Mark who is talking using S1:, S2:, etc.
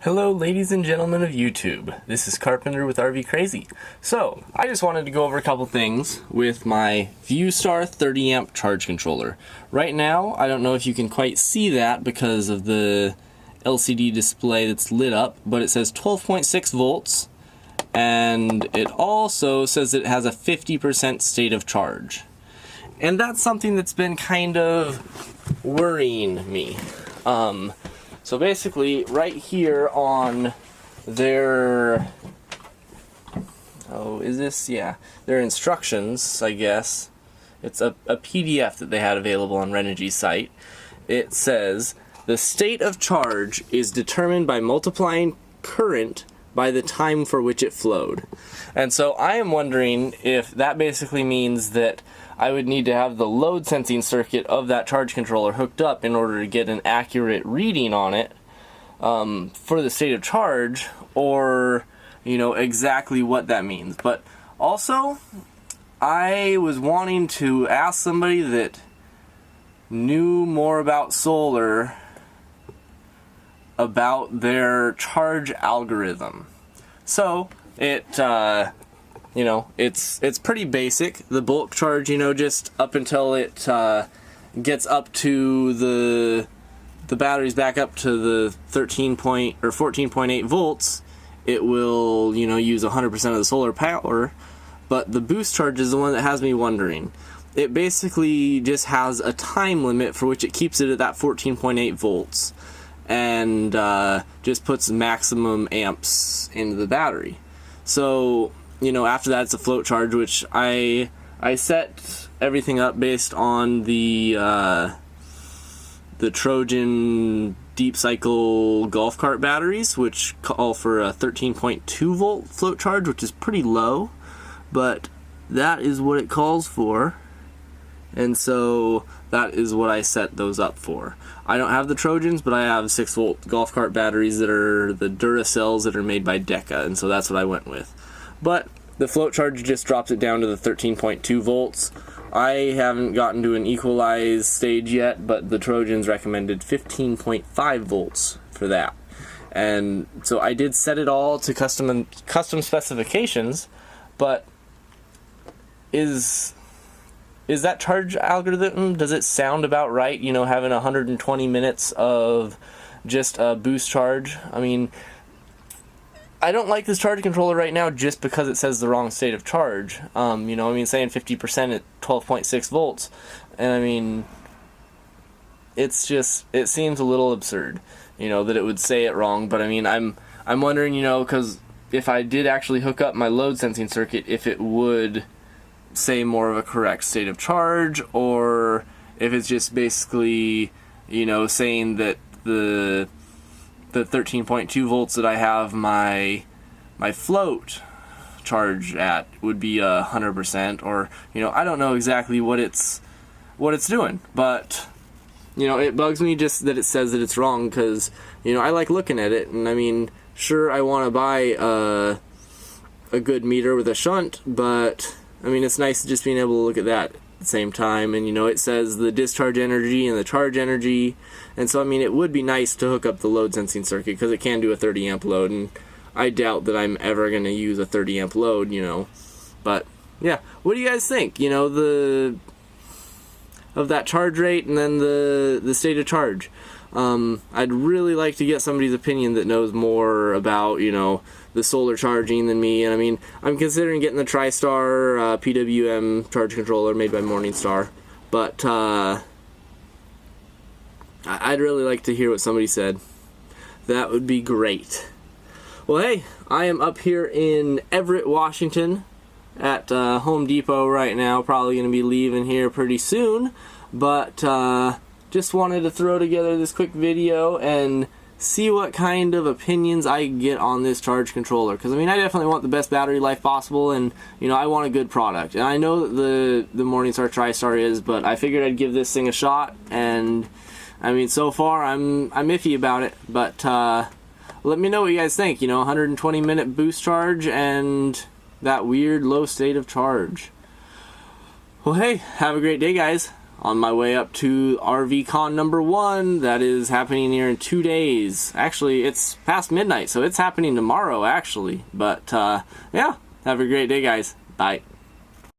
S1: Hello ladies and gentlemen of YouTube, this is Carpenter with RV Crazy. So, I just wanted to go over a couple things with my Viewstar 30 amp charge controller. Right now, I don't know if you can quite see that because of the LCD display that's lit up, but it says 12.6 volts, and it also says it has a 50% state of charge. And that's something that's been kind of worrying me. So basically, right here on their, their instructions, I guess, it's a PDF that they had available on Renogy's site. It says, the state of charge is determined by multiplying current by the time for which it flowed. And so I am wondering if that basically means that I would need to have the load sensing circuit of that charge controller hooked up in order to get an accurate reading on it for the state of charge, or exactly what that means. But also, I was wanting to ask somebody that knew more about solar about their charge algorithm. So it's pretty basic. The bulk charge, just up until it gets up to the battery's back up to the 14.8 volts, it will use 100% of the solar power. But the boost charge is the one that has me wondering. It basically just has a time limit for which it keeps it at that 14.8 volts, and just puts maximum amps into the battery. So after that, it's a float charge, which I set everything up based on the Trojan deep cycle golf cart batteries, which call for a 13.2 volt float charge, which is pretty low, but that is what it calls for, and so that is what I set those up for. I don't have the Trojans, but I have 6 volt golf cart batteries that are the Duracells that are made by Deca, and so that's what I went with. But the float charge just drops it down to the 13.2 volts. I haven't gotten to an equalized stage yet, but the Trojans recommended 15.5 volts for that. And so I did set it all to custom specifications, but is that charge algorithm, does it sound about right, having 120 minutes of just a boost charge? I mean, I don't like this charge controller right now just because it says the wrong state of charge. Saying 50% at 12.6 volts. And it seems a little absurd, that it would say it wrong. But I'm wondering, because if I did actually hook up my load sensing circuit, if it would say more of a correct state of charge, or if it's just basically, saying that the 13.2 volts that I have my float charge at would be 100%, or I don't know exactly what it's doing, but it bugs me just that it says that it's wrong, because I like looking at it, and sure, I want to buy a good meter with a shunt, but it's nice just being able to look at that at the same time, and it says the discharge energy and the charge energy, and so it would be nice to hook up the load sensing circuit, because it can do a 30 amp load, and I doubt that I'm ever going to use a 30 amp load, but yeah, what do you guys think, of that charge rate and then the state of charge? I'd really like to get somebody's opinion that knows more about the solar charging than me, and I'm considering getting the tristar PWM charge controller made by Morningstar, but I'd really like to hear what somebody said. That would be great. Well, hey, I am up here in Everett, Washington at Home Depot right now, probably going to be leaving here pretty soon, but just wanted to throw together this quick video and see what kind of opinions I get on this charge controller, because I definitely want the best battery life possible, and I want a good product, and I know that the Morningstar TriStar is, but I figured I'd give this thing a shot, and so far I'm iffy about it, but let me know what you guys think. 120 minute boost charge and that weird low state of charge. Well, hey, have a great day, guys. on my way up to RVCon #1. That is happening here in 2 days. Actually, it's past midnight, so it's happening tomorrow, actually. But, yeah, have a great day, guys. Bye.